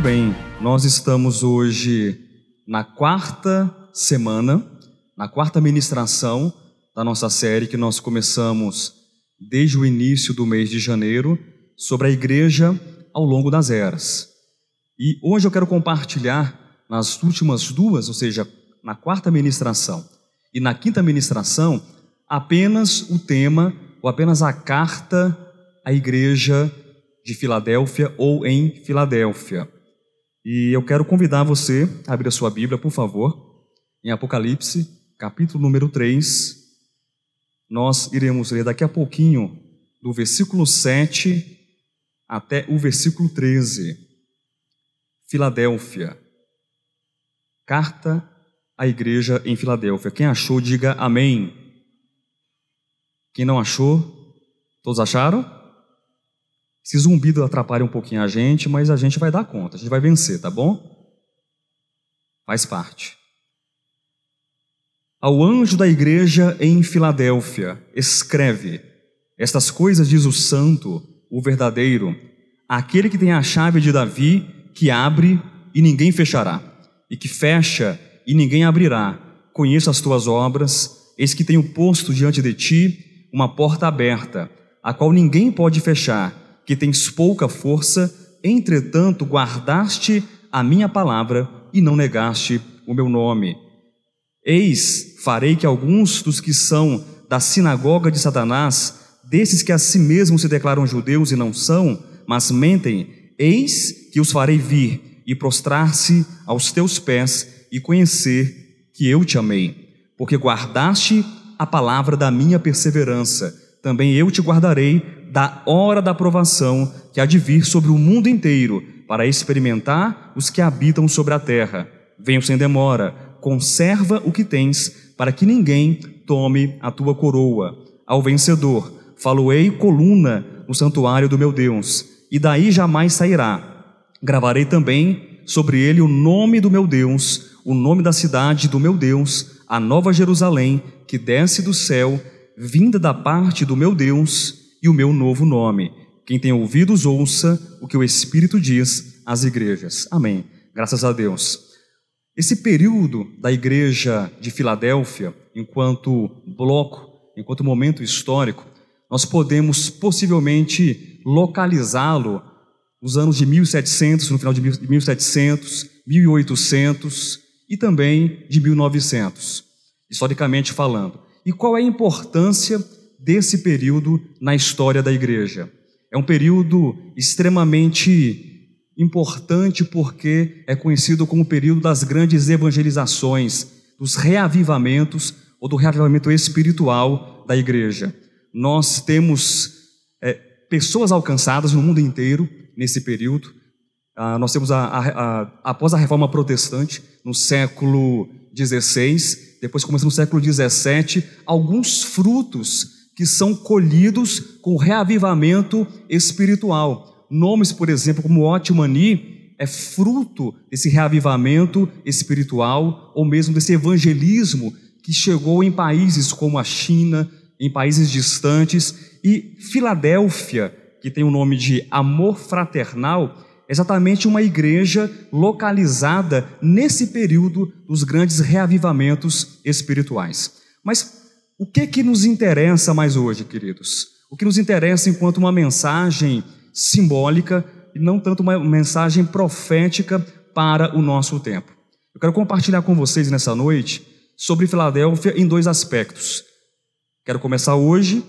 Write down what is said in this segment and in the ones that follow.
bem, nós estamos hoje na quarta semana, na quarta ministração da nossa série que nós começamos desde o início do mês de janeiro sobre a igreja ao longo das eras. E hoje eu quero compartilhar nas últimas duas, ou seja, na quarta ministração e na quinta ministração, apenas o tema ou apenas a carta à igreja de Filadélfia ou em Filadélfia. E eu quero convidar você a abrir a sua Bíblia, por favor, em Apocalipse, capítulo número 3. Nós iremos ler daqui a pouquinho, do versículo 7 até o versículo 13. Filadélfia, carta à igreja em Filadélfia. Quem achou, diga amém. Quem não achou, todos acharam? Esse zumbido atrapalha um pouquinho a gente, mas a gente vai dar conta, a gente vai vencer, tá bom? Faz parte. Ao anjo da igreja em Filadélfia, escreve: estas coisas diz o santo, o verdadeiro, aquele que tem a chave de Davi, que abre e ninguém fechará, e que fecha e ninguém abrirá. Conheço as tuas obras, eis que tenho posto diante de ti uma porta aberta, a qual ninguém pode fechar, que tens pouca força, entretanto guardaste a minha palavra e não negaste o meu nome. Eis, farei que alguns dos que são da sinagoga de Satanás, desses que a si mesmos se declaram judeus e não são, mas mentem, eis que os farei vir e prostrar-se aos teus pés e conhecer que eu te amei, porque guardaste a palavra da minha perseverança. Também eu te guardarei da hora da provação que há de vir sobre o mundo inteiro, para experimentar os que habitam sobre a terra. Venho sem demora, conserva o que tens, para que ninguém tome a tua coroa. Ao vencedor, falo-ei coluna no santuário do meu Deus, e daí jamais sairá. Gravarei também sobre ele o nome do meu Deus, o nome da cidade do meu Deus, a nova Jerusalém, que desce do céu, vinda da parte do meu Deus, e o meu novo nome. Quem tem ouvidos, ouça o que o Espírito diz às igrejas. Amém. Graças a Deus. Esse período da igreja de Filadélfia, enquanto bloco, enquanto momento histórico, nós podemos possivelmente localizá-lo nos anos de 1700, no final de 1700, 1800 e também de 1900, historicamente falando. E qual é a importância desse período na história da igreja? É um período extremamente importante porque é conhecido como o período das grandes evangelizações, dos reavivamentos ou do reavivamento espiritual da igreja. Nós temos pessoas alcançadas no mundo inteiro nesse período. Nós temos, após a Reforma Protestante, no século XVI, depois começa no século XVII, alguns frutos que são colhidos com o reavivamento espiritual. Nomes, por exemplo, como Otmani, é fruto desse reavivamento espiritual, ou mesmo desse evangelismo que chegou em países como a China, em países distantes. E Filadélfia, que tem o nome de amor fraternal, é exatamente uma igreja localizada nesse período dos grandes reavivamentos espirituais. Mas o que nos interessa mais hoje, queridos? O que nos interessa enquanto uma mensagem simbólica e não tanto uma mensagem profética para o nosso tempo. Eu quero compartilhar com vocês nessa noite sobre Filadélfia em dois aspectos. Quero começar hoje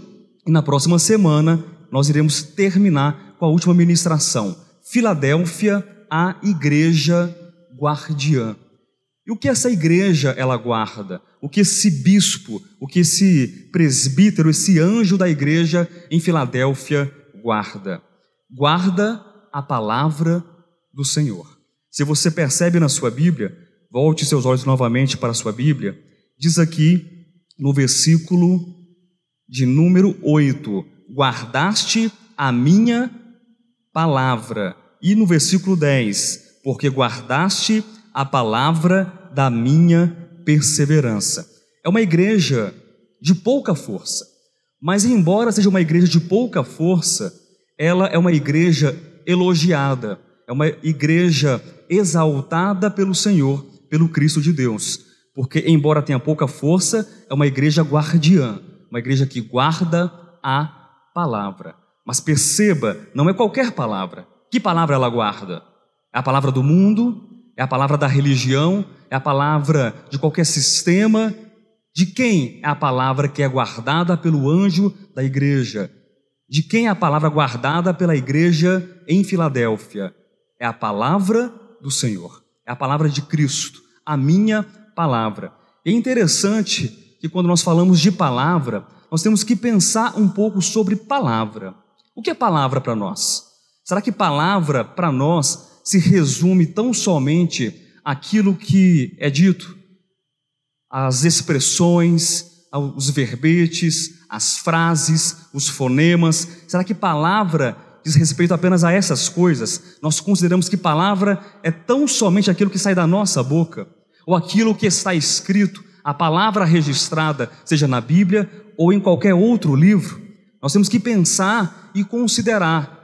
e na próxima semana nós iremos terminar com a última ministração. Filadélfia, a igreja guardiã. E o que essa igreja ela guarda? O que esse bispo, o que esse presbítero, esse anjo da igreja em Filadélfia guarda? Guarda a palavra do Senhor. Se você percebe na sua Bíblia, volte seus olhos novamente para a sua Bíblia, diz aqui no versículo de número 8, guardaste a minha palavra. E no versículo 10, porque guardaste a palavra da minha perseverança. É uma igreja de pouca força, mas embora seja uma igreja de pouca força, ela é uma igreja elogiada. é uma igreja exaltada pelo Senhor, pelo Cristo de Deus, porque, embora tenha pouca força, é uma igreja guardiã, uma igreja que guarda a palavra. Mas perceba, não é qualquer palavra. Que palavra ela guarda? É a palavra do mundo? É a palavra da religião? É a palavra de qualquer sistema? De quem é a palavra que é guardada pelo anjo da igreja? De quem é a palavra guardada pela igreja em Filadélfia? É a palavra do Senhor, é a palavra de Cristo, a minha palavra. É interessante que quando nós falamos de palavra, nós temos que pensar um pouco sobre palavra. O que é palavra para nós? Será que palavra para nós se resume tão somente àquilo que é dito? As expressões, os verbetes, as frases, os fonemas? Será que palavra diz respeito apenas a essas coisas? Nós consideramos que palavra é tão somente aquilo que sai da nossa boca, ou aquilo que está escrito, a palavra registrada, seja na Bíblia ou em qualquer outro livro? Nós temos que pensar e considerar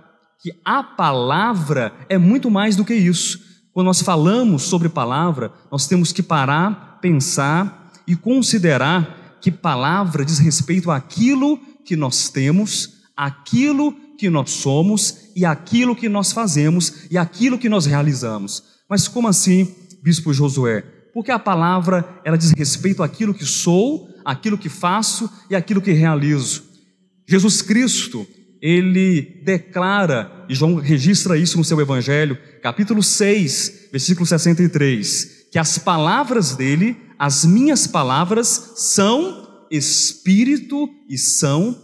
que a palavra é muito mais do que isso. Quando nós falamos sobre palavra, nós temos que parar, pensar e considerar que palavra diz respeito àquilo que nós temos, àquilo que nós somos e àquilo que nós fazemos e àquilo que nós realizamos. Mas como assim, Bispo Josué? Porque a palavra, ela diz respeito àquilo que sou, àquilo que faço e àquilo que realizo. Jesus Cristo, ele declara, e João registra isso no seu Evangelho, capítulo 6, versículo 63, que as palavras dele, as minhas palavras, são espírito e são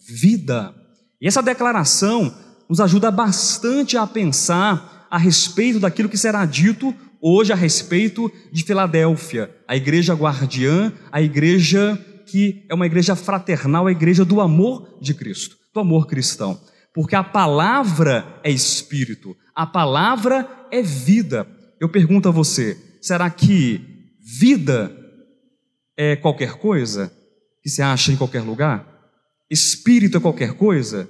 vida. E essa declaração nos ajuda bastante a pensar a respeito daquilo que será dito hoje a respeito de Filadélfia, a igreja guardiã, a igreja que é uma igreja fraternal, a igreja do amor de Cristo, do amor cristão. Porque a palavra é espírito, a palavra é vida. Eu pergunto a você, será que vida é qualquer coisa que se acha em qualquer lugar? Espírito é qualquer coisa?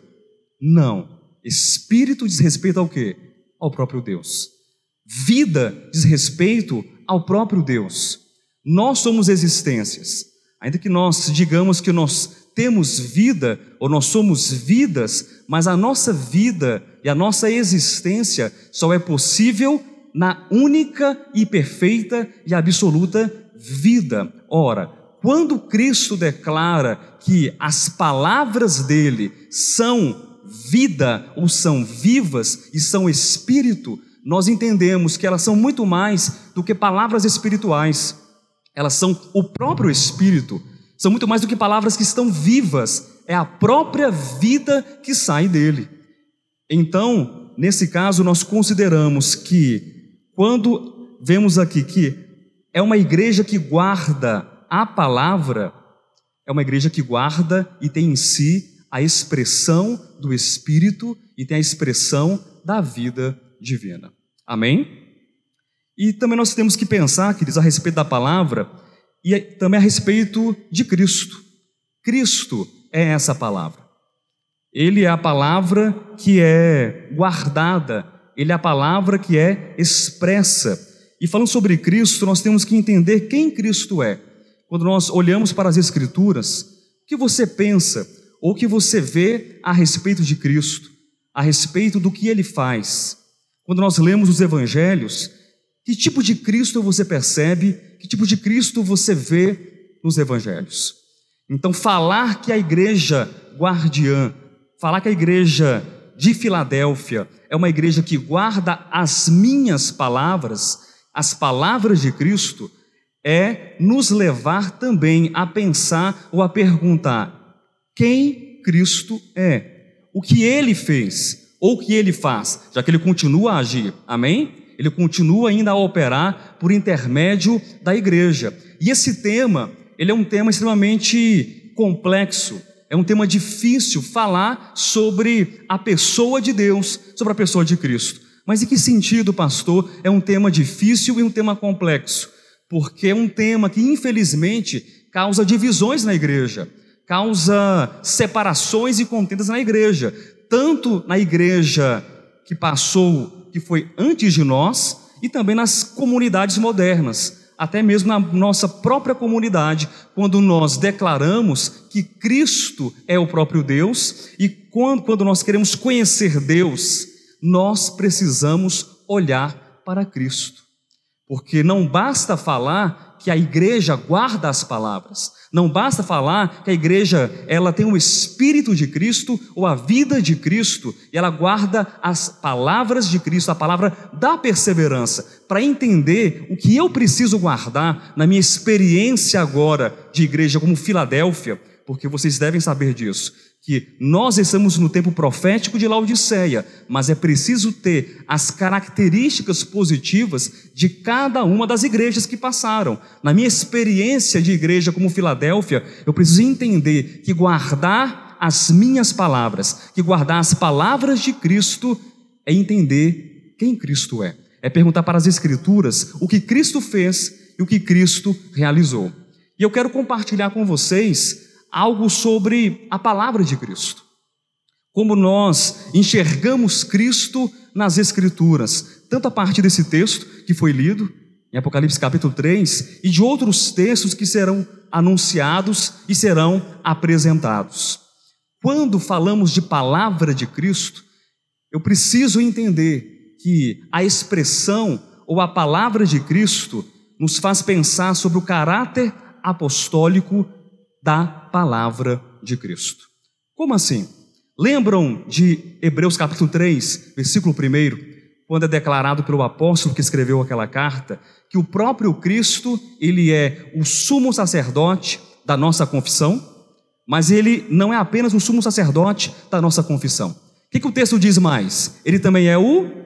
Não. Espírito diz respeito ao quê? Ao próprio Deus. Vida diz respeito ao próprio Deus. Nós somos existências. Ainda que nós digamos que nós temos vida, ou nós somos vidas, mas a nossa vida e a nossa existência só é possível na única e perfeita e absoluta vida. Ora, quando Cristo declara que as palavras dele são vida, ou são vivas e são espírito, nós entendemos que elas são muito mais do que palavras espirituais. Elas são o próprio espírito, são muito mais do que palavras que estão vivas, é a própria vida que sai dele. Então, nesse caso, nós consideramos que, quando vemos aqui que é uma igreja que guarda a palavra, é uma igreja que guarda e tem em si a expressão do Espírito e tem a expressão da vida divina. Amém? E também nós temos que pensar, queridos, a respeito da palavra e também a respeito de Cristo. Cristo é essa palavra. Ele é a palavra que é guardada, ele é a palavra que é expressa. E falando sobre Cristo, nós temos que entender quem Cristo é. Quando nós olhamos para as Escrituras, o que você pensa ou o que você vê a respeito de Cristo, a respeito do que ele faz? Quando nós lemos os Evangelhos, que tipo de Cristo você percebe, que tipo de Cristo você vê nos Evangelhos? Então, falar que a igreja guardiã, falar que a igreja de Filadélfia é uma igreja que guarda as minhas palavras, as palavras de Cristo, é nos levar também a pensar ou a perguntar quem Cristo é, o que ele fez ou o que ele faz, já que ele continua a agir, amém? Ele continua ainda a operar por intermédio da igreja. E esse tema, ele é um tema extremamente complexo, é um tema difícil falar sobre a pessoa de Deus, sobre a pessoa de Cristo. Mas em que sentido, pastor, é um tema difícil e um tema complexo? Porque é um tema que, infelizmente, causa divisões na igreja, causa separações e contendas na igreja, tanto na igreja que passou que foi antes de nós e também nas comunidades modernas, até mesmo na nossa própria comunidade, quando nós declaramos que Cristo é o próprio Deus e quando nós queremos conhecer Deus, nós precisamos olhar para Cristo. Porque não basta falar que a igreja guarda as palavras, não basta falar que a igreja ela tem o Espírito de Cristo ou a vida de Cristo e ela guarda as palavras de Cristo, a palavra da perseverança, para entender o que eu preciso guardar na minha experiência agora de igreja como Filadélfia, porque vocês devem saber disso, que nós estamos no tempo profético de Laodiceia, mas é preciso ter as características positivas de cada uma das igrejas que passaram. Na minha experiência de igreja como Filadélfia, eu preciso entender que guardar as minhas palavras, que guardar as palavras de Cristo, é entender quem Cristo é. É perguntar para as Escrituras o que Cristo fez e o que Cristo realizou. E eu quero compartilhar com vocês algo sobre a palavra de Cristo, como nós enxergamos Cristo nas Escrituras, tanto a partir desse texto que foi lido em Apocalipse capítulo 3 e de outros textos que serão anunciados e serão apresentados. Quando falamos de palavra de Cristo, eu preciso entender que a expressão ou a palavra de Cristo nos faz pensar sobre o caráter apostólico da palavra de Cristo. Como assim? Lembram de Hebreus capítulo 3, versículo 1, quando é declarado pelo apóstolo que escreveu aquela carta, que o próprio Cristo, ele é o sumo sacerdote da nossa confissão, mas ele não é apenas o sumo sacerdote da nossa confissão. O que o texto diz mais? Ele também é o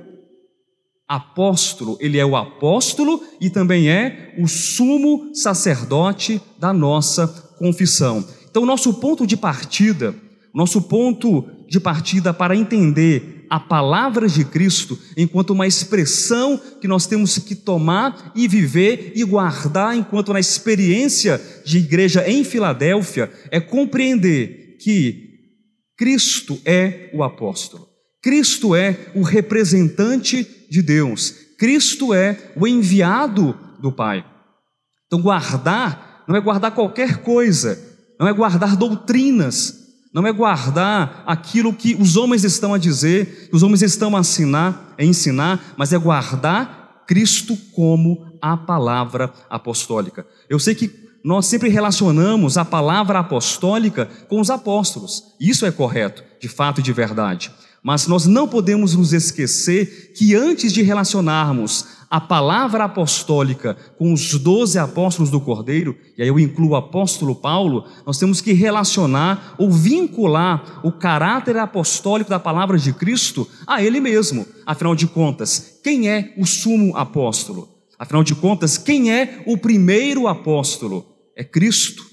apóstolo, ele é o apóstolo e também é o sumo sacerdote da nossa confissão. Então, nosso ponto de partida para entender a palavra de Cristo enquanto uma expressão que nós temos que tomar e viver e guardar enquanto na experiência de igreja em Filadélfia, é compreender que Cristo é o apóstolo, Cristo é o representante de Deus, Cristo é o enviado do Pai. Então, guardar não é guardar qualquer coisa, não é guardar doutrinas, não é guardar aquilo que os homens estão a dizer, que os homens estão a ensinar, mas é guardar Cristo como a palavra apostólica. Eu sei que nós sempre relacionamos a palavra apostólica com os apóstolos, e isso é correto, de fato e de verdade. Mas nós não podemos nos esquecer que antes de relacionarmos a palavra apostólica com os 12 apóstolos do Cordeiro, e aí eu incluo o apóstolo Paulo, nós temos que relacionar ou vincular o caráter apostólico da palavra de Cristo a ele mesmo. Afinal de contas, quem é o sumo apóstolo? Afinal de contas, quem é o primeiro apóstolo? É Cristo.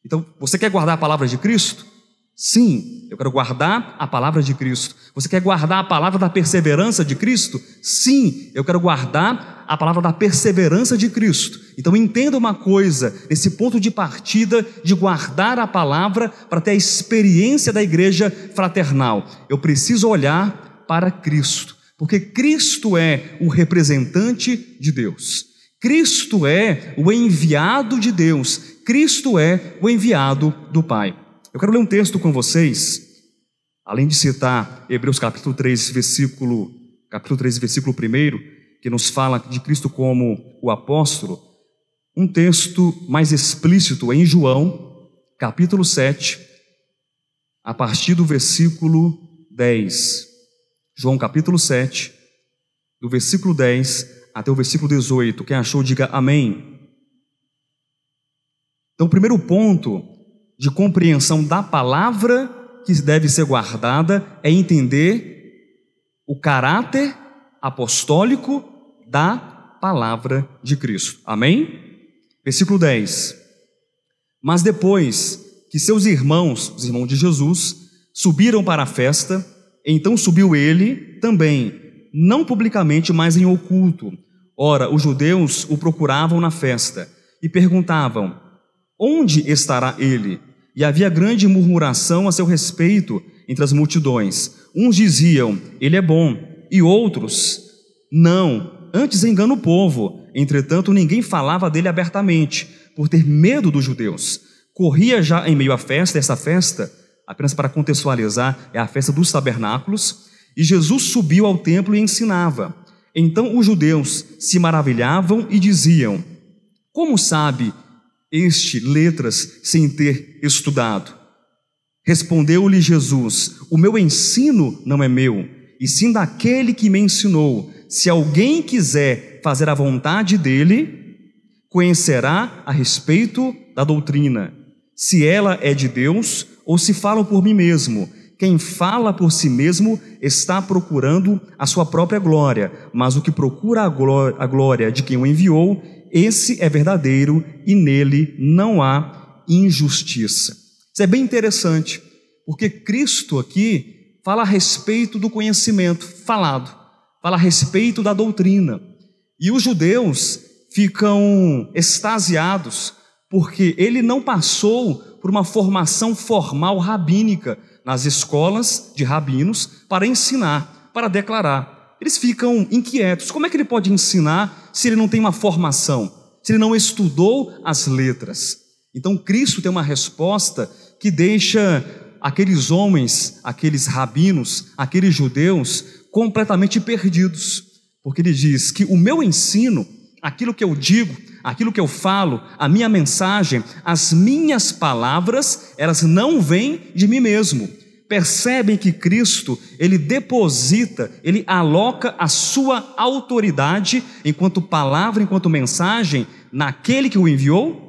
Então, você quer guardar a palavra de Cristo? Sim, eu quero guardar a palavra de Cristo. Você quer guardar a palavra da perseverança de Cristo? Sim, eu quero guardar a palavra da perseverança de Cristo. Então entenda uma coisa, esse ponto de partida de guardar a palavra para ter a experiência da igreja fraternal. Eu preciso olhar para Cristo, porque Cristo é o representante de Deus. Cristo é o enviado de Deus. Cristo é o enviado do Pai. Eu quero ler um texto com vocês, além de citar Hebreus capítulo 3, versículo 1, que nos fala de Cristo como o apóstolo, um texto mais explícito em João, capítulo 7, a partir do versículo 10. João capítulo 7, do versículo 10 até o versículo 18. Quem achou, diga amém. Então, o primeiro ponto de compreensão da palavra que deve ser guardada é entender o caráter apostólico da palavra de Cristo. Amém? Versículo 10. Mas depois que seus irmãos, os irmãos de Jesus, subiram para a festa, então subiu ele também, não publicamente, mas em oculto. Ora, os judeus o procuravam na festa e perguntavam: onde estará ele? E havia grande murmuração a seu respeito entre as multidões. Uns diziam: ele é bom, e outros: Não, antes engana o povo. Entretanto, ninguém falava dele abertamente, por ter medo dos judeus. Corria já em meio à festa, essa festa, apenas para contextualizar, é a festa dos tabernáculos, e Jesus subiu ao templo e ensinava. Então os judeus se maravilhavam e diziam: como sabe este letras sem ter estudado? Respondeu-lhe Jesus: o meu ensino não é meu, e sim daquele que me ensinou. Se alguém quiser fazer a vontade dele, conhecerá a respeito da doutrina, se ela é de Deus ou se falo por mim mesmo. Quem fala por si mesmo está procurando a sua própria glória, mas o que procura a glória de quem o enviou, esse é verdadeiro e nele não há injustiça. Isso é bem interessante, porque Cristo aqui fala a respeito do conhecimento falado, fala a respeito da doutrina. E os judeus ficam extasiados, porque ele não passou por uma formação formal rabínica nas escolas de rabinos para ensinar, para declarar. Eles ficam inquietos. Como é que ele pode ensinar se ele não tem uma formação, se ele não estudou as letras? Então Cristo tem uma resposta que deixa aqueles homens, aqueles rabinos, aqueles judeus completamente perdidos, porque ele diz que o meu ensino, aquilo que eu digo, aquilo que eu falo, a minha mensagem, as minhas palavras, elas não vêm de mim mesmo. Percebem que Cristo, ele deposita, ele aloca a sua autoridade enquanto palavra, enquanto mensagem, naquele que o enviou?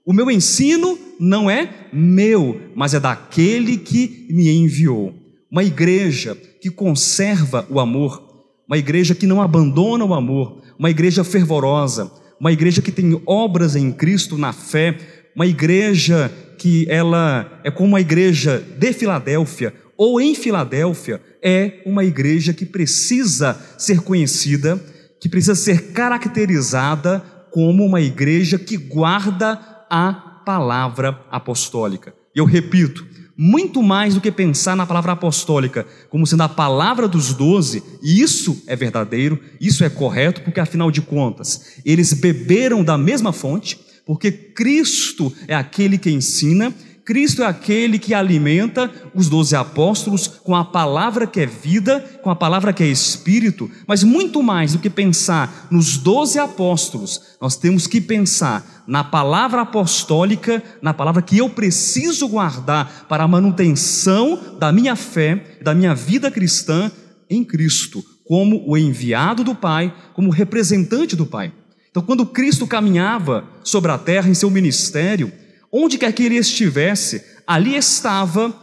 O meu ensino não é meu, mas é daquele que me enviou. Uma igreja que conserva o amor, uma igreja que não abandona o amor, uma igreja fervorosa, uma igreja que tem obras em Cristo na fé, uma igreja que ela é como uma igreja de Filadélfia ou em Filadélfia, é uma igreja que precisa ser conhecida, que precisa ser caracterizada como uma igreja que guarda a palavra apostólica. E eu repito, muito mais do que pensar na palavra apostólica como sendo a palavra dos 12, e isso é verdadeiro, isso é correto, porque afinal de contas, eles beberam da mesma fonte, porque Cristo é aquele que ensina, Cristo é aquele que alimenta os 12 apóstolos com a palavra que é vida, com a palavra que é espírito. Mas muito mais do que pensar nos 12 apóstolos, nós temos que pensar na palavra apostólica, na palavra que eu preciso guardar para a manutenção da minha fé, da minha vida cristã em Cristo, como o enviado do Pai, como representante do Pai. Então, quando Cristo caminhava sobre a terra em seu ministério, onde quer que ele estivesse, ali estava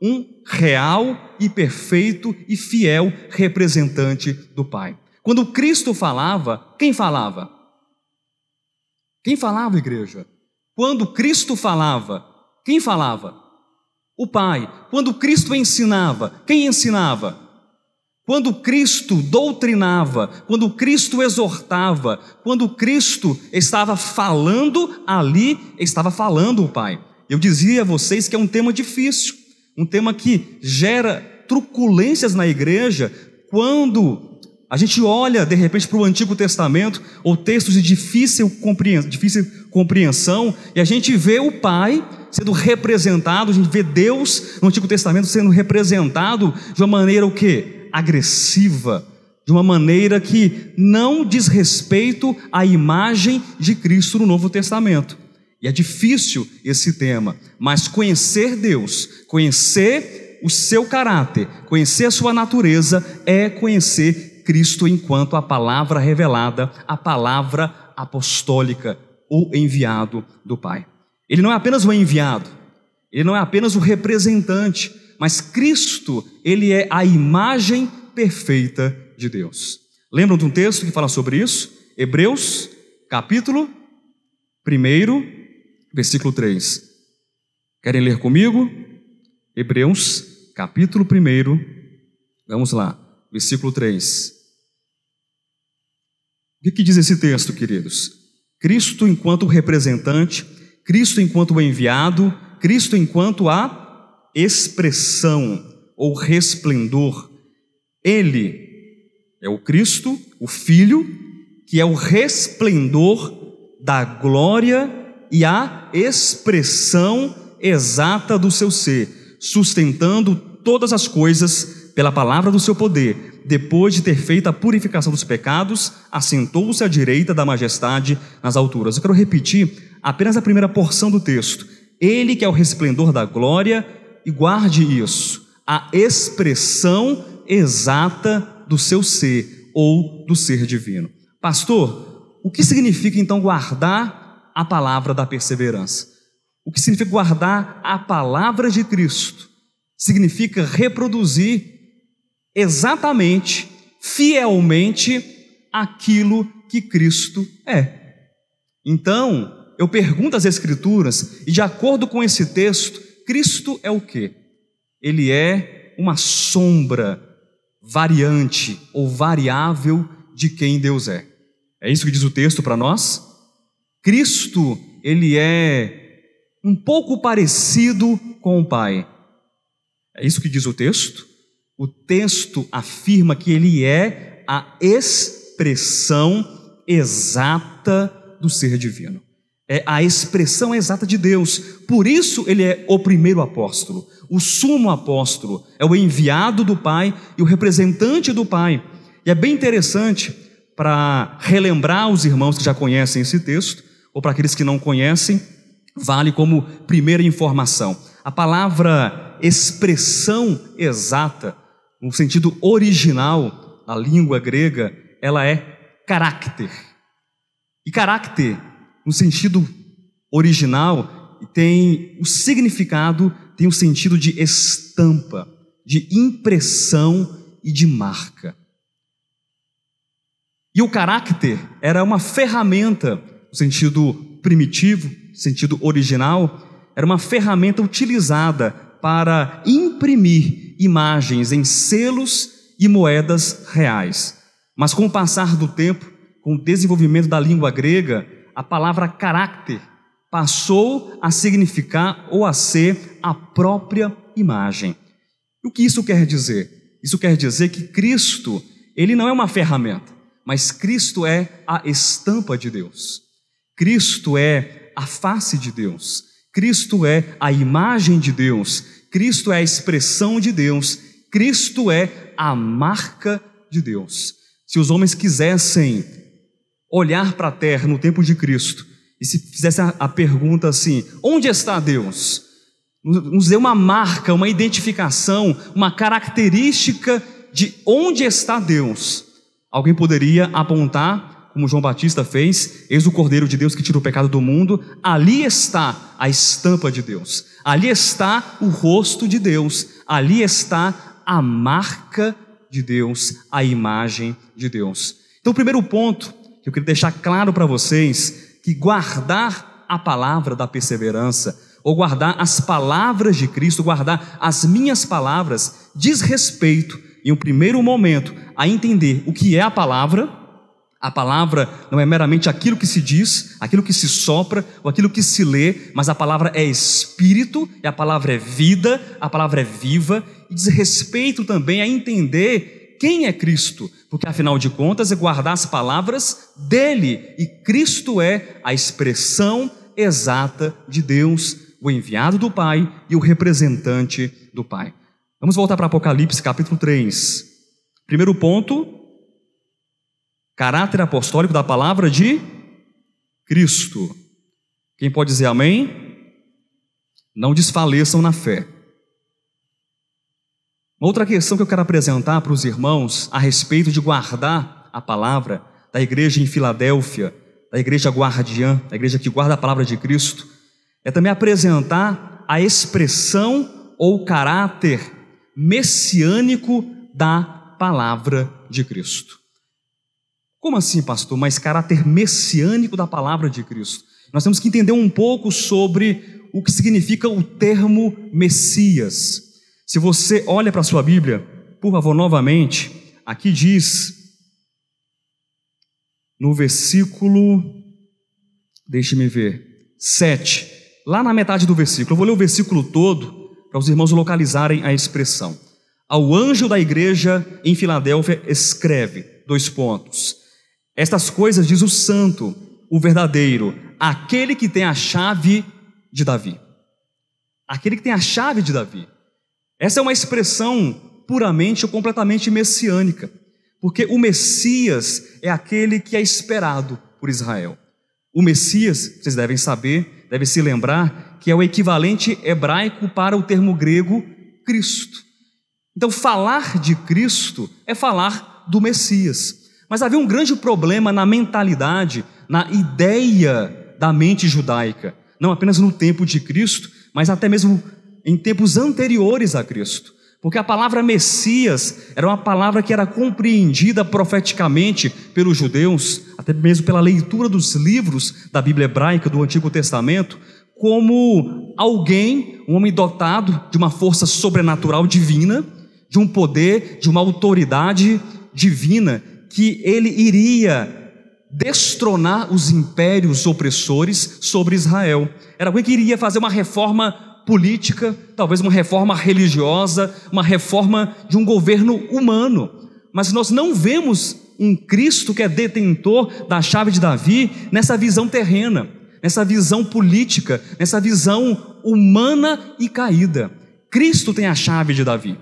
um real e perfeito e fiel representante do Pai. Quando Cristo falava, quem falava? Quem falava, igreja? Quando Cristo falava, quem falava? O Pai. Quando Cristo ensinava, quem ensinava? Quando Cristo doutrinava, quando Cristo exortava, quando Cristo estava falando, ali estava falando o Pai. Eu dizia a vocês que é um tema difícil, um tema que gera truculências na igreja, quando a gente olha de repente para o Antigo Testamento, ou textos de difícil compreensão, e a gente vê o Pai sendo representado, a gente vê Deus no Antigo Testamento sendo representado de uma maneira o quê? Agressiva, de uma maneira que não diz respeito à imagem de Cristo no Novo Testamento. E é difícil esse tema, mas conhecer Deus, conhecer o seu caráter, conhecer a sua natureza, é conhecer Cristo enquanto a palavra revelada, a palavra apostólica, o enviado do Pai. Ele não é apenas o enviado, ele não é apenas o representante, mas Cristo, ele é a imagem perfeita de Deus. Lembram de um texto que fala sobre isso? Hebreus, capítulo 1, versículo 3. Querem ler comigo? Hebreus, capítulo 1, vamos lá, versículo 3. O que diz esse texto, queridos? Cristo enquanto representante, Cristo enquanto enviado, Cristo enquanto a expressão ou resplendor, ele É o Cristo, o Filho, que é o resplendor da glória e a expressão exata do seu ser, sustentando todas as coisas pela palavra do seu poder. Depois de ter feito a purificação dos pecados, assentou-se à direita da majestade nas alturas. Eu quero repetir apenas a primeira porção do texto. Ele que é o resplendor da glória, e guarde isso, a expressão exata do seu ser, ou do ser divino. Pastor, o que significa então guardar a palavra da perseverança? O que significa guardar a palavra de Cristo? Significa reproduzir exatamente, fielmente, aquilo que Cristo é. Então, eu pergunto às Escrituras, e de acordo com esse texto, Cristo é o quê? Ele é uma sombra variante ou variável de quem Deus é. É isso que diz o texto para nós? Cristo, ele é um pouco parecido com o Pai. É isso que diz o texto? O texto afirma que ele é a expressão exata do ser divino. É a expressão exata de Deus. Por isso ele é o primeiro apóstolo, o sumo apóstolo, é o enviado do Pai e o representante do Pai. E é bem interessante para relembrar os irmãos que já conhecem esse texto, ou para aqueles que não conhecem, vale como primeira informação. A palavra expressão exata, no sentido original, na língua grega, ela é caráter. E caráter, no sentido original, tem o significado, tem o sentido de estampa, de impressão e de marca. E o caráter era uma ferramenta, no sentido primitivo, sentido original, era uma ferramenta utilizada para imprimir imagens em selos e moedas reais. Mas com o passar do tempo, com o desenvolvimento da língua grega, a palavra caráter passou a significar ou a ser a própria imagem. E o que isso quer dizer? Isso quer dizer que Cristo, ele não é uma ferramenta, mas Cristo é a estampa de Deus. Cristo é a face de Deus. Cristo é a imagem de Deus. Cristo é a expressão de Deus. Cristo é a marca de Deus. Se os homens quisessem olhar para a terra no tempo de Cristo e se fizessem a pergunta assim: onde está Deus? Nos dê uma marca, uma identificação, uma característica de onde está Deus. Alguém poderia apontar, como João Batista fez: eis o Cordeiro de Deus que tira o pecado do mundo. Ali está a estampa de Deus, ali está o rosto de Deus, ali está a marca de Deus, a imagem de Deus. Então, o primeiro ponto que eu queria deixar claro para vocês, que guardar a palavra da perseverança, ou guardar as palavras de Cristo, guardar as minhas palavras, diz respeito, em um primeiro momento, a entender o que é a palavra. A palavra não é meramente aquilo que se diz, aquilo que se sopra, ou aquilo que se lê, mas a palavra é espírito, e a palavra é vida, a palavra é viva, e diz respeito também a entender quem é Cristo, porque afinal de contas é guardar as palavras dele, e Cristo é a expressão exata de Deus, o enviado do Pai e o representante do Pai. Vamos voltar para Apocalipse capítulo 3. Primeiro ponto: caráter apostólico da palavra de Cristo. Quem pode dizer amém? Não desfaleçam na fé. Uma outra questão que eu quero apresentar para os irmãos a respeito de guardar a palavra da igreja em Filadélfia, da igreja guardiã, da igreja que guarda a palavra de Cristo, é também apresentar a expressão ou caráter messiânico da palavra de Cristo. Como assim, pastor? Mas caráter messiânico da palavra de Cristo. Nós temos que entender um pouco sobre o que significa o termo Messias. Se você olha para a sua Bíblia, por favor, novamente, aqui diz, no versículo, deixe-me ver, 7, lá na metade do versículo, eu vou ler o versículo todo, para os irmãos localizarem a expressão. Ao anjo da igreja em Filadélfia escreve, : Estas coisas diz o santo, o verdadeiro, aquele que tem a chave de Davi. Aquele que tem a chave de Davi. Essa é uma expressão puramente ou completamente messiânica, porque o Messias é aquele que é esperado por Israel. O Messias, vocês devem saber, devem se lembrar, que é o equivalente hebraico para o termo grego Cristo. Então, falar de Cristo é falar do Messias. Mas havia um grande problema na mentalidade, na ideia da mente judaica, não apenas no tempo de Cristo, mas até mesmo em tempos anteriores a Cristo. Porque a palavra Messias era uma palavra que era compreendida profeticamente pelos judeus, até mesmo pela leitura dos livros da Bíblia hebraica do Antigo Testamento, como alguém, um homem dotado de uma força sobrenatural divina, de um poder, de uma autoridade divina, que ele iria destronar os impérios opressores sobre Israel. Era alguém que iria fazer uma reforma política, talvez uma reforma religiosa, uma reforma de um governo humano. Mas nós não vemos um Cristo que é detentor da chave de Davi nessa visão terrena, nessa visão política, nessa visão humana e caída. Cristo tem a chave de Davi.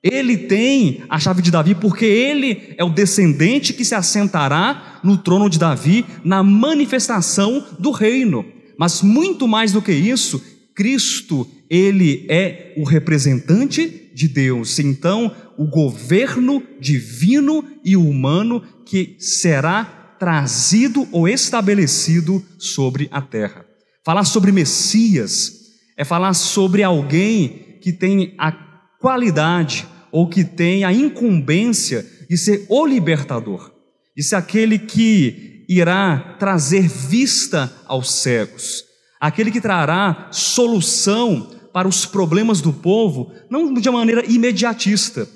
Ele tem a chave de Davi porque ele é o descendente que se assentará no trono de Davi na manifestação do reino. Mas muito mais do que isso, Cristo, ele é o representante de Deus. Então, o governo divino e humano que será trazido ou estabelecido sobre a terra. Falar sobre Messias é falar sobre alguém que tem a qualidade ou que tem a incumbência de ser o libertador, de ser aquele que irá trazer vista aos cegos, aquele que trará solução para os problemas do povo, não de uma maneira imediatista,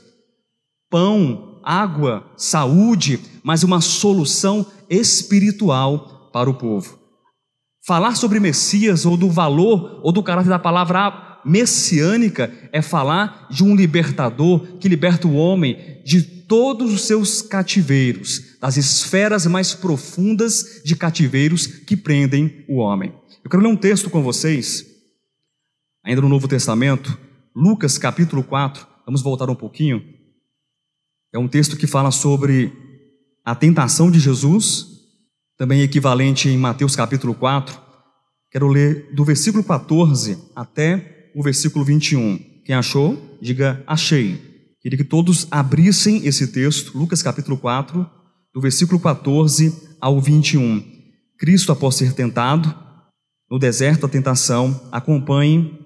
pão, água, saúde, mas uma solução espiritual para o povo. Falar sobre Messias ou do valor ou do caráter da palavra messiânica é falar de um libertador que liberta o homem de todos os seus cativeiros, das esferas mais profundas de cativeiros que prendem o homem. Eu quero ler um texto com vocês, ainda no Novo Testamento, Lucas capítulo 4, vamos voltar um pouquinho. É um texto que fala sobre a tentação de Jesus, também equivalente em Mateus capítulo 4. Quero ler do versículo 14 até o versículo 21. Quem achou, diga achei. Queria que todos abrissem esse texto, Lucas capítulo 4, do versículo 14 ao 21. Cristo, após ser tentado, no deserto da tentação, acompanhem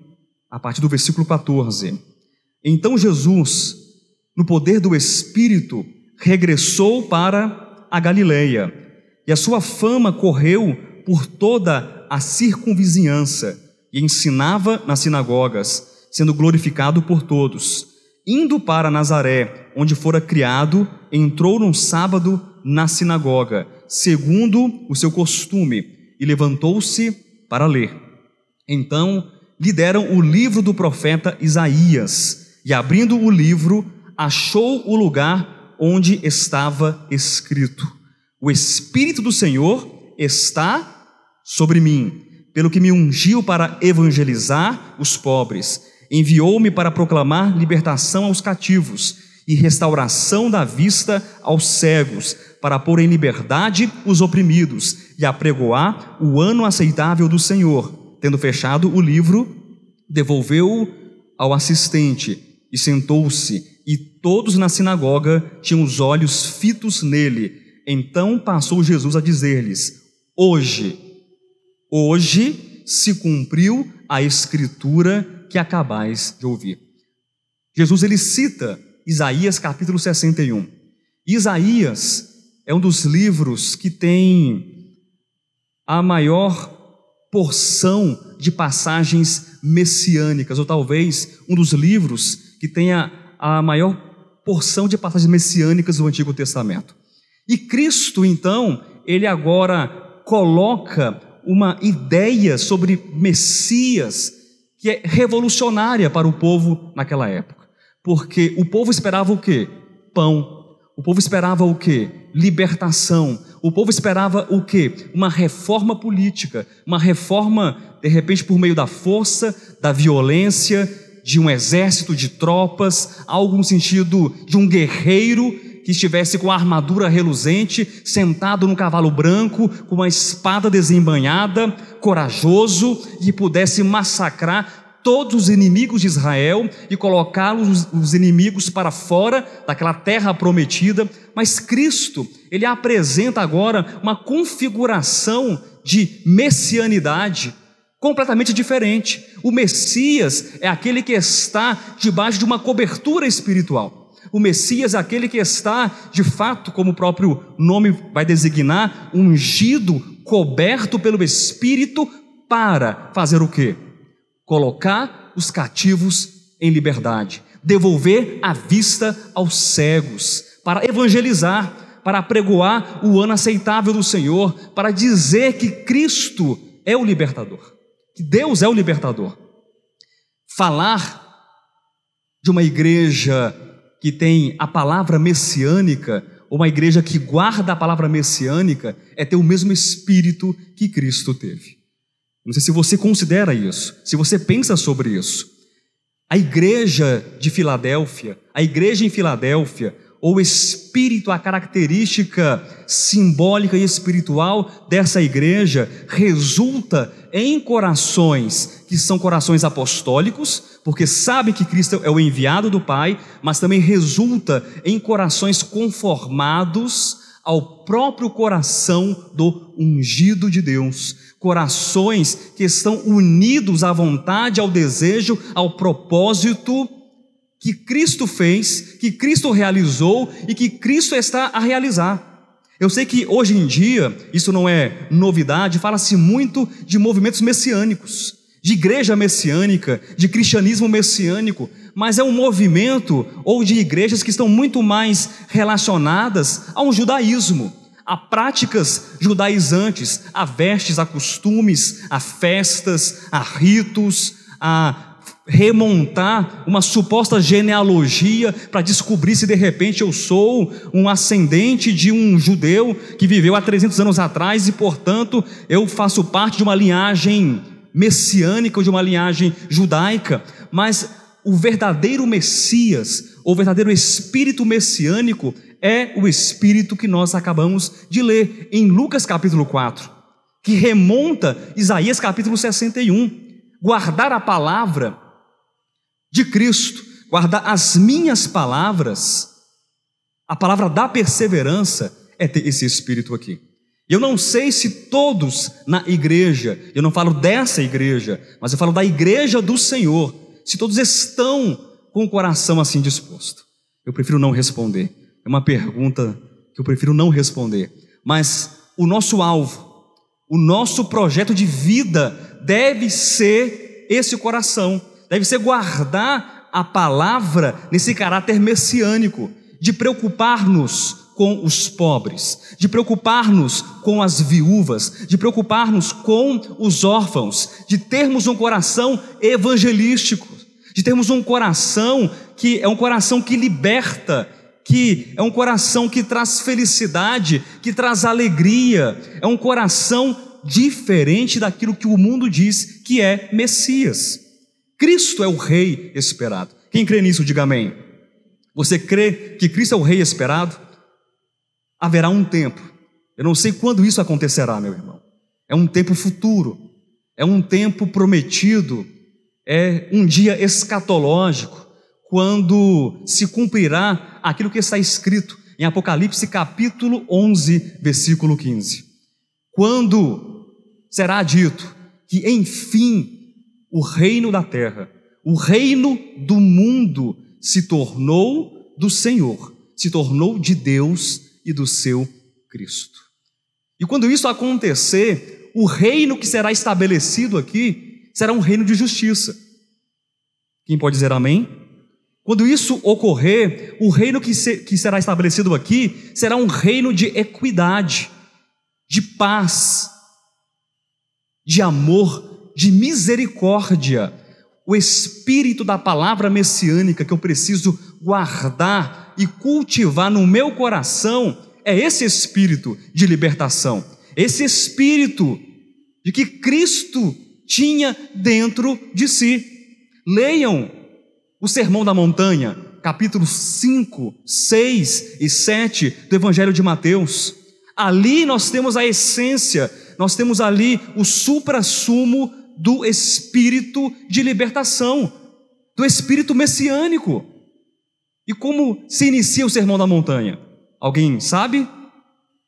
a partir do versículo 14. Então Jesus, no poder do Espírito, regressou para a Galileia, e a sua fama correu por toda a circunvizinhança, e ensinava nas sinagogas, sendo glorificado por todos. Indo para Nazaré, onde fora criado, entrou num sábado na sinagoga, segundo o seu costume, e levantou-se para ler. Então lhe deram o livro do profeta Isaías, e abrindo o livro, achou o lugar onde estava escrito: O Espírito do Senhor está sobre mim, pelo que me ungiu para evangelizar os pobres, enviou-me para proclamar libertação aos cativos e restauração da vista aos cegos, para pôr em liberdade os oprimidos e apregoar o ano aceitável do Senhor. Tendo fechado o livro, devolveu-o ao assistente e sentou-se, e todos na sinagoga tinham os olhos fitos nele. Então passou Jesus a dizer-lhes: Hoje se cumpriu a escritura que acabais de ouvir. Jesus, ele cita Isaías capítulo 61. Isaías é um dos livros que tem a maior porção de passagens messiânicas, ou talvez um dos livros que tenha a maior porção de passagens messiânicas do Antigo Testamento. E Cristo, então, ele agora coloca uma ideia sobre Messias que é revolucionária para o povo naquela época. Porque o povo esperava o quê? Pão. O povo esperava o quê? Libertação. O povo esperava o quê? Uma reforma política, uma reforma, de repente, por meio da força, da violência, de um exército de tropas, algo no sentido de um guerreiro que estivesse com a armadura reluzente, sentado num cavalo branco, com uma espada desembainhada, corajoso, e pudesse massacrar todos os inimigos de Israel e colocá-los, os inimigos, para fora daquela terra prometida. Mas Cristo, Ele apresenta agora uma configuração de messianidade completamente diferente. O Messias é aquele que está debaixo de uma cobertura espiritual. O Messias é aquele que está, de fato, como o próprio nome vai designar, ungido, coberto pelo Espírito, para fazer o quê? Colocar os cativos em liberdade, devolver a vista aos cegos, para evangelizar, para apregoar o ano aceitável do Senhor, para dizer que Cristo é o libertador, que Deus é o libertador. Falar de uma igreja que tem a palavra messiânica, ou uma igreja que guarda a palavra messiânica, é ter o mesmo espírito que Cristo teve. Não sei se você considera isso, se você pensa sobre isso. A igreja de Filadélfia, a igreja em Filadélfia, ou o espírito, a característica simbólica e espiritual dessa igreja, resulta em corações que são corações apostólicos, porque sabe que Cristo é o enviado do Pai, mas também resulta em corações conformados ao próprio coração do ungido de Deus, corações que estão unidos à vontade, ao desejo, ao propósito que Cristo fez, que Cristo realizou e que Cristo está a realizar. Eu sei que hoje em dia, isso não é novidade, fala-se muito de movimentos messiânicos, de igreja messiânica, de cristianismo messiânico, mas é um movimento ou de igrejas que estão muito mais relacionadas a um judaísmo, a práticas judaizantes, a vestes, a costumes, a festas, a ritos, a remontar uma suposta genealogia para descobrir se de repente eu sou um ascendente de um judeu que viveu há 300 anos atrás e, portanto, eu faço parte de uma linhagem messiânica ou de uma linhagem judaica. Mas o verdadeiro Messias, o verdadeiro espírito messiânico é o espírito que nós acabamos de ler em Lucas capítulo 4, que remonta Isaías capítulo 61. Guardar a palavra de Cristo, guardar as minhas palavras, a palavra da perseverança, é ter esse espírito aqui. Eu não sei se todos na igreja, eu não falo dessa igreja, mas eu falo da igreja do Senhor, se todos estão com o coração assim disposto. Eu prefiro não responder, é uma pergunta que eu prefiro não responder, mas o nosso alvo, o nosso projeto de vida deve ser esse coração, deve ser guardar a palavra nesse caráter messiânico, de preocupar-nos com os pobres, de preocupar-nos com as viúvas, de preocupar-nos com os órfãos, de termos um coração evangelístico, de termos um coração que é um coração que liberta, que é um coração que traz felicidade, que traz alegria, é um coração diferente daquilo que o mundo diz que é Messias. Cristo é o Rei esperado. Quem crê nisso, diga amém. Você crê que Cristo é o Rei esperado? Haverá um tempo, eu não sei quando isso acontecerá, meu irmão, é um tempo futuro, é um tempo prometido, é um dia escatológico, quando se cumprirá aquilo que está escrito em Apocalipse capítulo 11, versículo 15, quando será dito que enfim o reino da terra, o reino do mundo se tornou do Senhor, se tornou de Deus e do seu Cristo. E quando isso acontecer, o reino que será estabelecido aqui será um reino de justiça. Quem pode dizer amém? Quando isso ocorrer, o reino que será estabelecido aqui será um reino de equidade, de paz, de amor, de misericórdia, o espírito da palavra messiânica que eu preciso guardar e cultivar no meu coração é esse espírito de libertação, esse espírito de que Cristo tinha dentro de si. Leiam o Sermão da Montanha, capítulos 5, 6 e 7 do Evangelho de Mateus. Ali nós temos a essência, nós temos ali o suprassumo do espírito de libertação, do espírito messiânico. E como se inicia o Sermão da Montanha? Alguém sabe?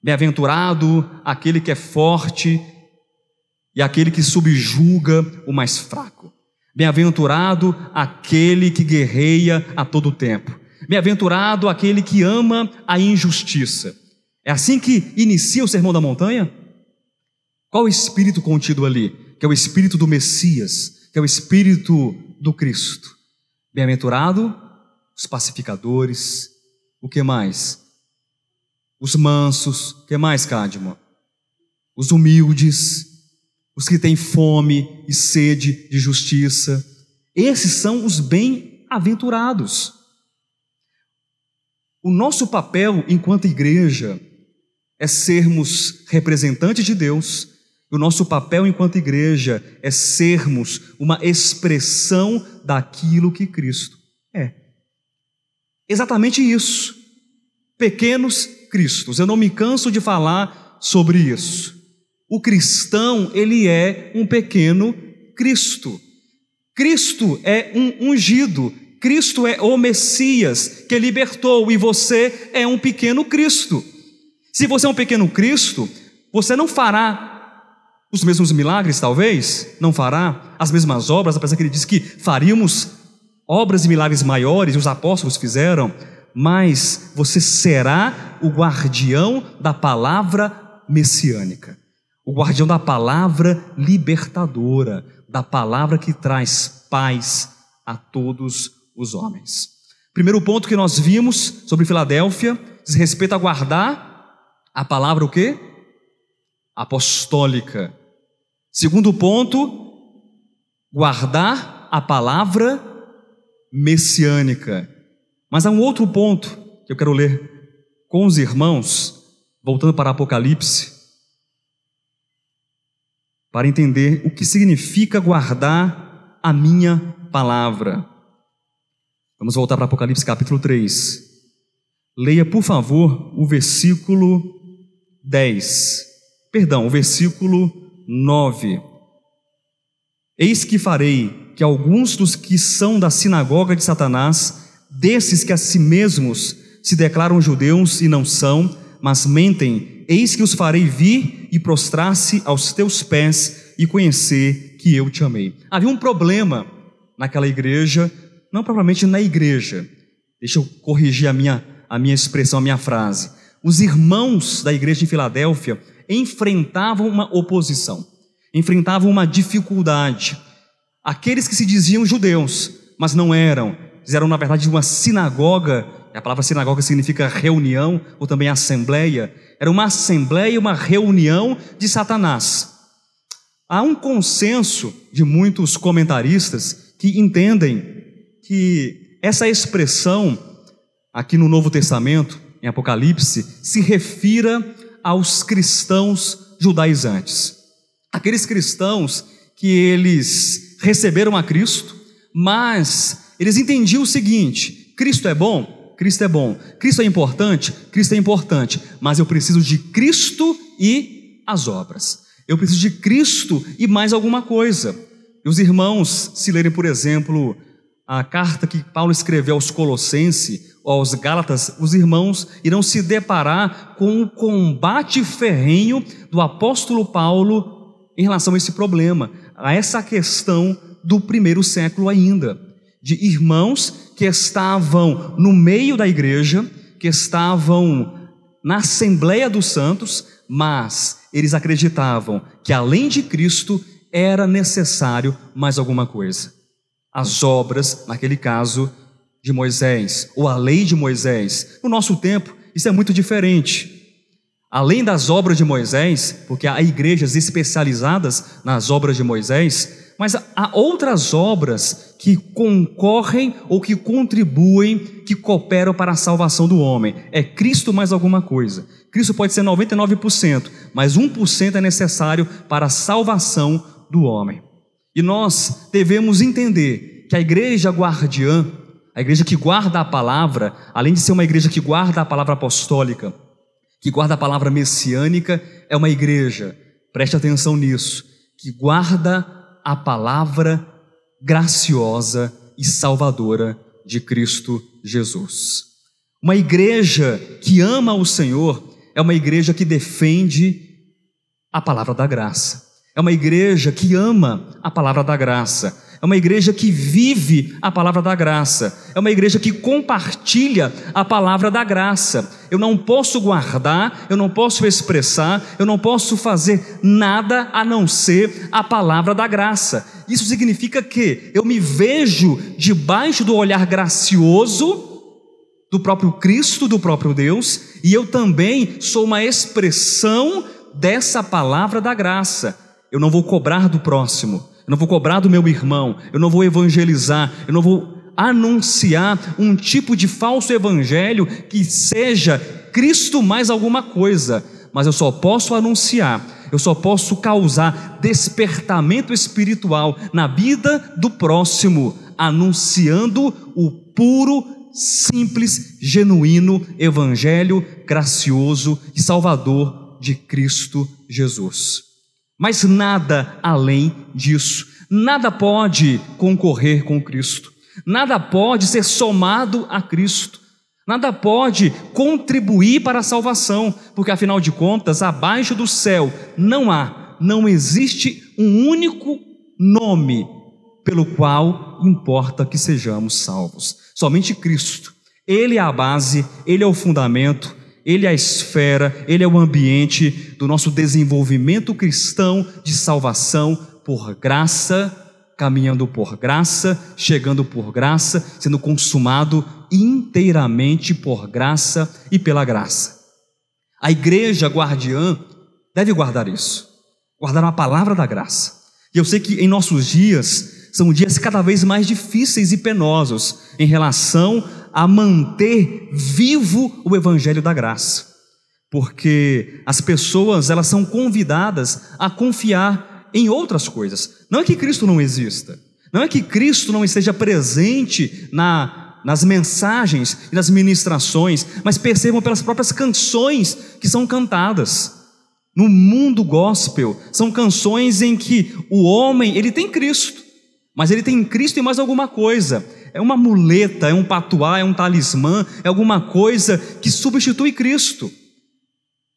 Bem-aventurado aquele que é forte e aquele que subjuga o mais fraco. Bem-aventurado aquele que guerreia a todo tempo. Bem-aventurado aquele que ama a injustiça. É assim que inicia o Sermão da Montanha? Qual o espírito contido ali? Que é o espírito do Messias, que é o espírito do Cristo. Bem-aventurado os pacificadores. O que mais? Os mansos. O que mais, Cadmo? Os humildes, os que têm fome e sede de justiça. Esses são os bem-aventurados. O nosso papel enquanto igreja é sermos representantes de Deus. O nosso papel enquanto igreja é sermos uma expressão daquilo que Cristo é. Exatamente isso. Pequenos cristos. Eu não me canso de falar sobre isso. O cristão, ele é um pequeno Cristo. Cristo é um ungido. Cristo é o Messias que libertou, e você é um pequeno Cristo. Se você é um pequeno Cristo, você não fará os mesmos milagres, talvez, não fará as mesmas obras, apesar que ele disse que faríamos obras e milagres maiores, os apóstolos fizeram, mas você será o guardião da palavra messiânica, o guardião da palavra libertadora, da palavra que traz paz a todos os homens. Primeiro ponto que nós vimos sobre Filadélfia diz respeito a guardar a palavra o quê? Apostólica. Segundo ponto, guardar a palavra messiânica. Mas há um outro ponto que eu quero ler com os irmãos, voltando para Apocalipse, para entender o que significa guardar a minha palavra. Vamos voltar para Apocalipse capítulo 3. Leia, por favor, o versículo 10. Perdão, o versículo 9. Eis que farei que alguns dos que são da sinagoga de Satanás, desses que a si mesmos se declaram judeus e não são, mas mentem, eis que os farei vir e prostrar-se aos teus pés e conhecer que eu te amei. Havia um problema naquela igreja, não propriamente na igreja. Deixa eu corrigir a minha expressão, a minha frase. Os irmãos da igreja de Filadélfia enfrentavam uma oposição, enfrentavam uma dificuldade. Aqueles que se diziam judeus, mas não eram, eram na verdade uma sinagoga. A palavra sinagoga significa reunião ou também assembleia. Era uma assembleia, uma reunião de Satanás. Há um consenso de muitos comentaristas que entendem que essa expressão aqui no Novo Testamento, em Apocalipse, se refira aos cristãos judaizantes. Aqueles cristãos que eles receberam a Cristo, mas eles entendiam o seguinte: Cristo é bom? Cristo é bom. Cristo é importante? Cristo é importante. Mas eu preciso de Cristo e as obras. Eu preciso de Cristo e mais alguma coisa. E os irmãos, se lerem, por exemplo, a carta que Paulo escreveu aos Colossenses ou aos Gálatas, os irmãos irão se deparar com um combate ferrenho do apóstolo Paulo em relação a esse problema, a essa questão do primeiro século ainda, de irmãos que estavam no meio da igreja, que estavam na Assembleia dos Santos, mas eles acreditavam que além de Cristo era necessário mais alguma coisa. As obras, naquele caso, de Moisés, ou a lei de Moisés. No nosso tempo, isso é muito diferente. Além das obras de Moisés, porque há igrejas especializadas nas obras de Moisés, mas há outras obras que concorrem ou que contribuem, que cooperam para a salvação do homem. É Cristo mais alguma coisa. Cristo pode ser 99%, mas 1% é necessário para a salvação do homem. E nós devemos entender que a igreja guardiã, a igreja que guarda a palavra, além de ser uma igreja que guarda a palavra apostólica, que guarda a palavra messiânica, é uma igreja, preste atenção nisso, que guarda a palavra graciosa e salvadora de Cristo Jesus. Uma igreja que ama o Senhor é uma igreja que defende a palavra da graça. É uma igreja que ama a palavra da graça. É uma igreja que vive a palavra da graça. É uma igreja que compartilha a palavra da graça. Eu não posso guardar, eu não posso expressar, eu não posso fazer nada a não ser a palavra da graça. Isso significa que eu me vejo debaixo do olhar gracioso do próprio Cristo, do próprio Deus, e eu também sou uma expressão dessa palavra da graça. Eu não vou cobrar do próximo, eu não vou cobrar do meu irmão, eu não vou evangelizar, eu não vou anunciar um tipo de falso evangelho que seja Cristo mais alguma coisa, mas eu só posso anunciar, eu só posso causar despertamento espiritual na vida do próximo, anunciando o puro, simples, genuíno evangelho gracioso e salvador de Cristo Jesus. Mas nada além disso, nada pode concorrer com Cristo, nada pode ser somado a Cristo, nada pode contribuir para a salvação, porque afinal de contas, abaixo do céu não existe um único nome pelo qual importa que sejamos salvos. Somente Cristo. Ele é a base, Ele é o fundamento, Ele é a esfera, Ele é o ambiente do nosso desenvolvimento cristão de salvação por graça, caminhando por graça, chegando por graça, sendo consumado inteiramente por graça e pela graça. A igreja guardiã deve guardar isso, guardar a palavra da graça. E eu sei que em nossos dias são dias cada vez mais difíceis e penosos em relação a manter vivo o evangelho da graça, porque as pessoas elas são convidadas a confiar em outras coisas. Não é que Cristo não exista, não é que Cristo não esteja presente nas mensagens e nas ministrações, mas percebam pelas próprias canções que são cantadas no mundo gospel. São canções em que o homem ele tem Cristo, mas ele tem Cristo e mais alguma coisa. É uma muleta, é um patuá, é um talismã, é alguma coisa que substitui Cristo.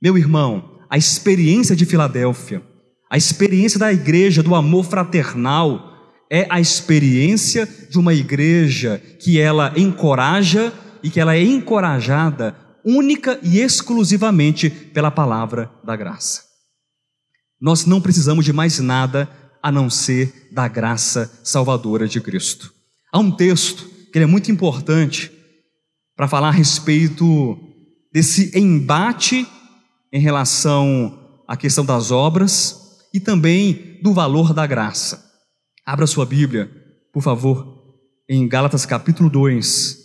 Meu irmão, a experiência de Filadélfia, a experiência da igreja, do amor fraternal, é a experiência de uma igreja que ela encoraja e que ela é encorajada única e exclusivamente pela palavra da graça. Nós não precisamos de mais nada a não ser da graça salvadora de Cristo. Há um texto que é muito importante para falar a respeito desse embate em relação à questão das obras e também do valor da graça. Abra sua Bíblia, por favor, em Gálatas capítulo 2.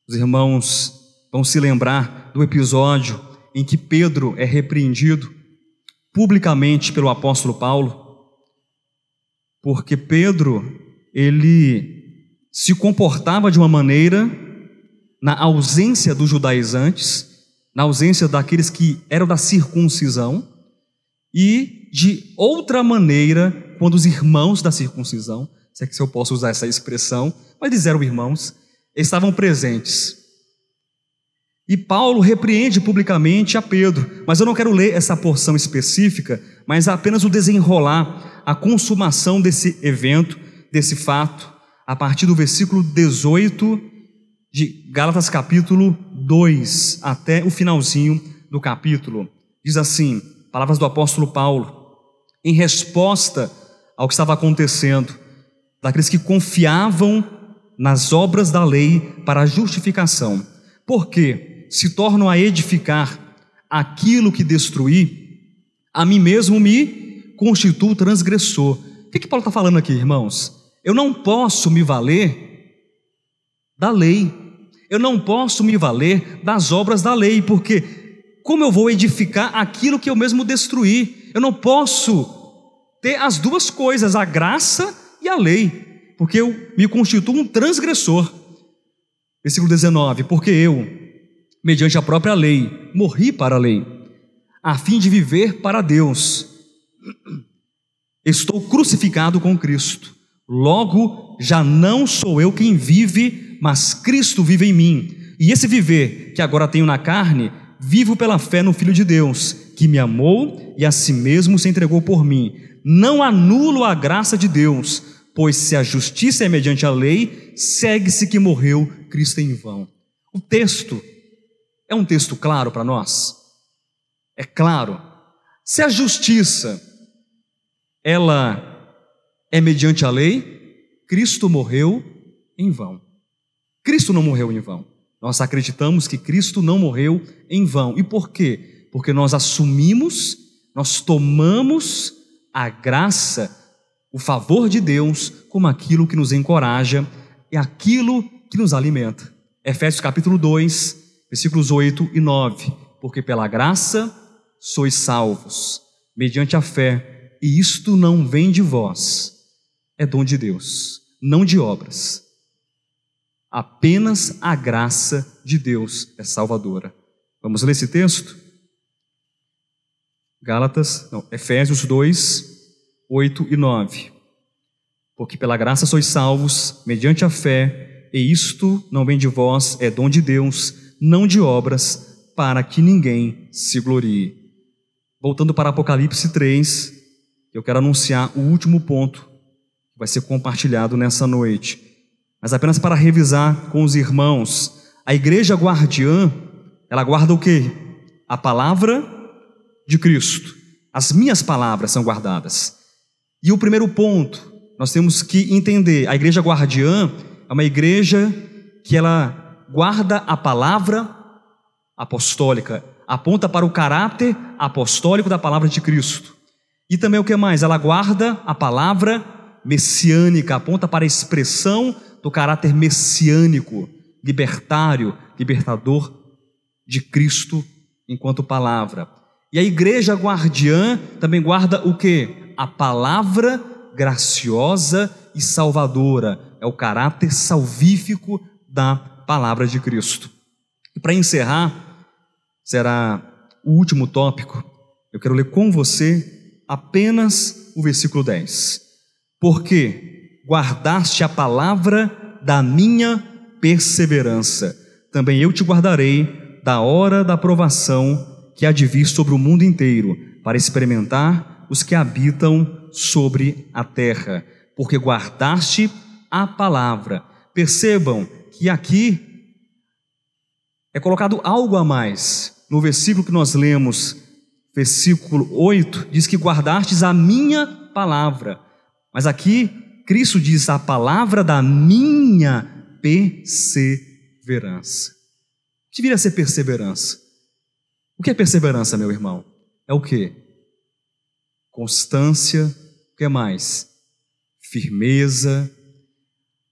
Os irmãos vão se lembrar do episódio em que Pedro é repreendido publicamente pelo apóstolo Paulo, porque Pedro, ele se comportava de uma maneira na ausência dos judaizantes, na ausência daqueles que eram da circuncisão, e de outra maneira quando os irmãos da circuncisão, se é que eu posso usar essa expressão, mas eles eram irmãos, estavam presentes. E Paulo repreende publicamente a Pedro, mas eu não quero ler essa porção específica, mas apenas o desenrolar, a consumação desse evento, desse fato, a partir do versículo 18 de Gálatas capítulo 2, até o finalzinho do capítulo. Diz assim, palavras do apóstolo Paulo, em resposta ao que estava acontecendo, daqueles que confiavam nas obras da lei para a justificação, porque se tornam a edificar aquilo que destruí, a mim mesmo me constituo transgressor. O que Paulo está falando aqui, irmãos? Eu não posso me valer da lei, eu não posso me valer das obras da lei, porque como eu vou edificar aquilo que eu mesmo destruí? Eu não posso ter as duas coisas, a graça e a lei, porque eu me constituo um transgressor. Versículo 19: porque eu, mediante a própria lei, morri para a lei, a fim de viver para Deus. Estou crucificado com Cristo, logo já não sou eu quem vive, mas Cristo vive em mim. E esse viver que agora tenho na carne, vivo pela fé no Filho de Deus, que me amou e a si mesmo se entregou por mim. Não anulo a graça de Deus, pois se a justiça é mediante a lei, segue-se que morreu Cristo em vão. O texto é um texto claro para nós? É claro. Se a justiça, ela é mediante a lei, Cristo morreu em vão. Cristo não morreu em vão. Nós acreditamos que Cristo não morreu em vão. E por quê? Porque nós assumimos, nós tomamos a graça, o favor de Deus, como aquilo que nos encoraja e aquilo que nos alimenta. Efésios capítulo 2, versículos 8 e 9. Porque pela graça sois salvos, mediante a fé, e isto não vem de vós, é dom de Deus, não de obras. Apenas a graça de Deus é salvadora. Vamos ler esse texto? Efésios 2, 8 e 9. Porque pela graça sois salvos, mediante a fé, e isto não vem de vós, é dom de Deus, não de obras, para que ninguém se glorie. Voltando para Apocalipse 3, eu quero anunciar o último ponto que vai ser compartilhado nessa noite. Mas apenas para revisar com os irmãos, a igreja guardiã, ela guarda o quê? A palavra de Cristo. As minhas palavras são guardadas. E o primeiro ponto, nós temos que entender, a igreja guardiã é uma igreja que ela guarda a palavra apostólica, aponta para o caráter apostólico da palavra de Cristo. E também o que mais? Ela guarda a palavra messiânica, aponta para a expressão do caráter messiânico, libertário, libertador de Cristo enquanto palavra. E a igreja guardiã também guarda o quê? A palavra graciosa e salvadora, é o caráter salvífico da palavra de Cristo. E para encerrar, será o último tópico, eu quero ler com você apenas o versículo 10. Porque guardaste a palavra da minha perseverança, também eu te guardarei da hora da provação que há de vir sobre o mundo inteiro, para experimentar os que habitam sobre a terra. Porque guardaste a palavra. Percebam que aqui é colocado algo a mais. No versículo que nós lemos, versículo 8, diz que guardastes a minha palavra. Mas aqui, Cristo diz a palavra da minha perseverança. O que viria a ser perseverança? O que é perseverança, meu irmão? É o quê? Constância, o que mais? Firmeza.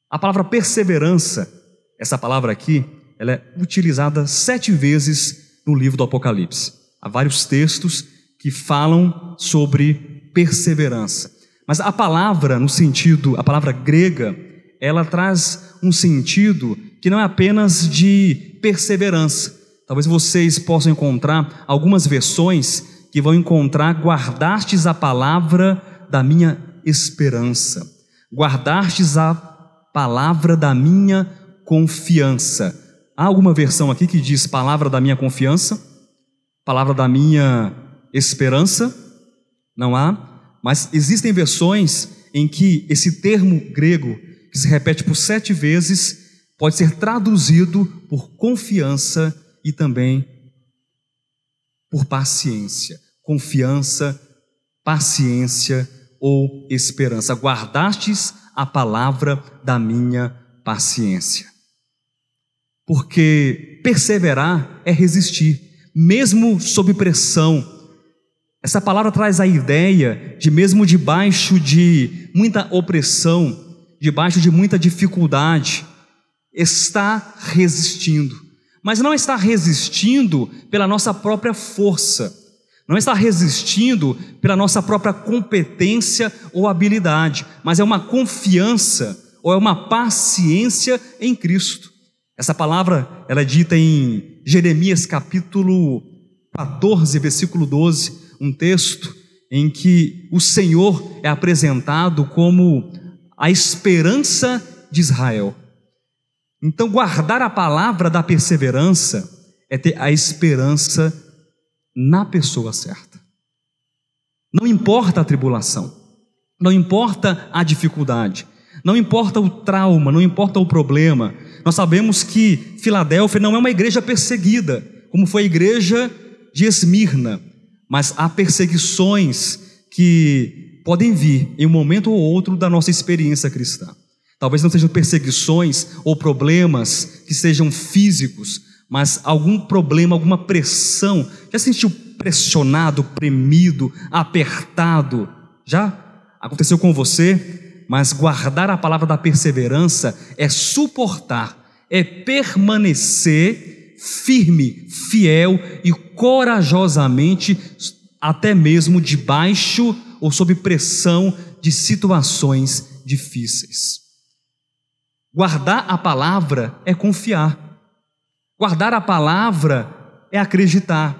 A palavra perseverança, essa palavra aqui, ela é utilizada 7 vezes no livro do Apocalipse. Há vários textos que falam sobre perseverança. Mas a palavra, no sentido, a palavra grega, ela traz um sentido que não é apenas de perseverança. Talvez vocês possam encontrar algumas versões que vão encontrar guardastes a palavra da minha esperança, guardastes a palavra da minha confiança. Há alguma versão aqui que diz palavra da minha confiança? Palavra da minha esperança? Não há, mas existem versões em que esse termo grego, que se repete por 7 vezes, pode ser traduzido por confiança e também por paciência. Confiança, paciência ou esperança. Guardastes a palavra da minha paciência. Porque perseverar é resistir, mesmo sob pressão. Essa palavra traz a ideia de mesmo debaixo de muita opressão, debaixo de muita dificuldade, está resistindo. Mas não está resistindo pela nossa própria força, não está resistindo pela nossa própria competência ou habilidade, mas é uma confiança ou é uma paciência em Cristo. Essa palavra ela é dita em Jeremias capítulo 14, versículo 12, um texto em que o Senhor é apresentado como a esperança de Israel. Então, guardar a palavra da perseverança é ter a esperança na pessoa certa. Não importa a tribulação, não importa a dificuldade, não importa o trauma, não importa o problema. Nós sabemos que Filadélfia não é uma igreja perseguida, como foi a igreja de Esmirna, mas há perseguições que podem vir em um momento ou outro da nossa experiência cristã. Talvez não sejam perseguições ou problemas que sejam físicos, mas algum problema, alguma pressão. Já se sentiu pressionado, premido, apertado? Já aconteceu com você? Mas guardar a palavra da perseverança é suportar, é permanecer firme, fiel e corajosamente, até mesmo debaixo ou sob pressão de situações difíceis. Guardar a palavra é confiar. Guardar a palavra é acreditar.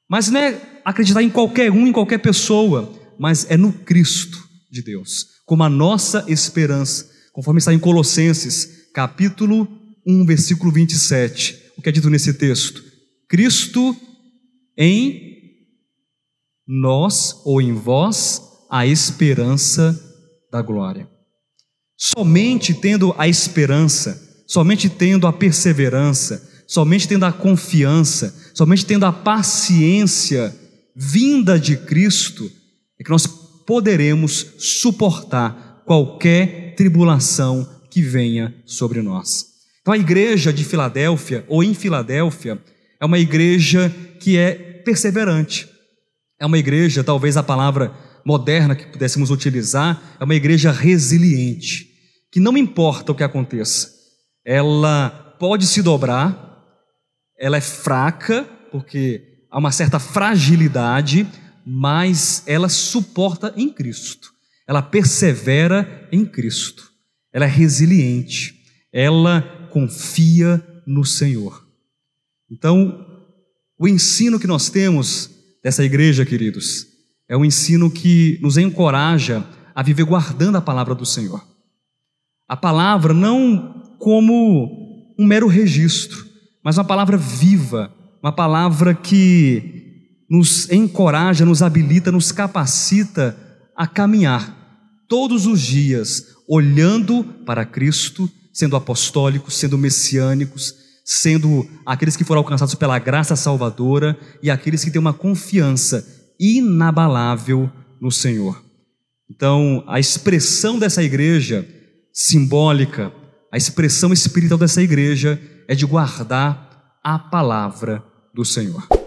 Mas não é acreditar em qualquer um, em qualquer pessoa, mas é no Cristo de Deus, como a nossa esperança, conforme está em Colossenses, capítulo 1, versículo 27. O que é dito nesse texto? Cristo em nós ou em vós a esperança da glória. Somente tendo a esperança, somente tendo a perseverança, somente tendo a confiança, somente tendo a paciência vinda de Cristo, é que nós poderemos suportar qualquer tribulação que venha sobre nós. Então a igreja de Filadélfia, ou em Filadélfia, é uma igreja que é perseverante. É uma igreja, talvez a palavra moderna que pudéssemos utilizar, é uma igreja resiliente, que não importa o que aconteça, ela pode se dobrar, ela é fraca, porque há uma certa fragilidade, mas ela suporta em Cristo, ela persevera em Cristo, ela é resiliente, ela confia no Senhor. Então, o ensino que nós temos dessa igreja, queridos, é um ensino que nos encoraja a viver guardando a palavra do Senhor. A palavra não como um mero registro, mas uma palavra viva, uma palavra que nos encoraja, nos habilita, nos capacita a caminhar todos os dias, olhando para Cristo, sendo apostólicos, sendo messiânicos, sendo aqueles que foram alcançados pela graça salvadora e aqueles que têm uma confiança inabalável no Senhor. Então, a expressão dessa igreja simbólica, a expressão espiritual dessa igreja é de guardar a palavra do Senhor.